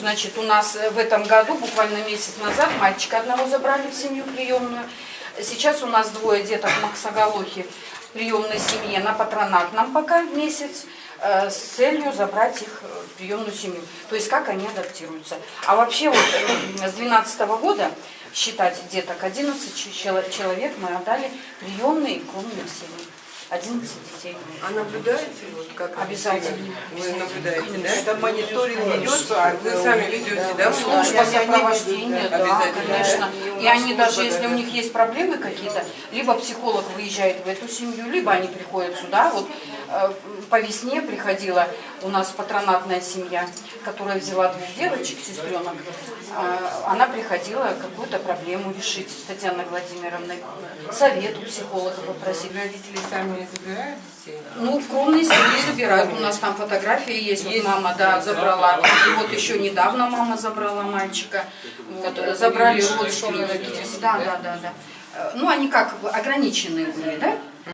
Значит, у нас в этом году, буквально месяц назад, мальчика одного забрали в семью приемную. Сейчас у нас 2 деток в Максоголохе в приемной семье на патронатном пока месяц, с целью забрать их в приемную семью. То есть как они адаптируются. А вообще вот с 2012 года считать деток 11 человек мы отдали приемные и кровные семьи. 11 детей. А наблюдаете? Вот как обязательно. Вы наблюдаете, конечно, да? Это мониторинг ведется, а вы сами ведете, да? Служба сопровождения, да, обязательно, конечно. да? И они даже, если у них есть проблемы какие-то, либо психолог выезжает в эту семью, либо они приходят сюда. Вот по весне приходила у нас патронатная семья, которая взяла 2 девочек, сестренок. Она приходила какую-то проблему решить с Татьяной Владимировной. Совет у психолога попросить. Родители сами забирают детей? Ну, в кровной семье забирают. У нас там фотографии есть. Вот мама, да, забрала. И вот еще недавно мама забрала мальчика. Вот, забрали родственники. Да. Ну, они как ограниченные были, да?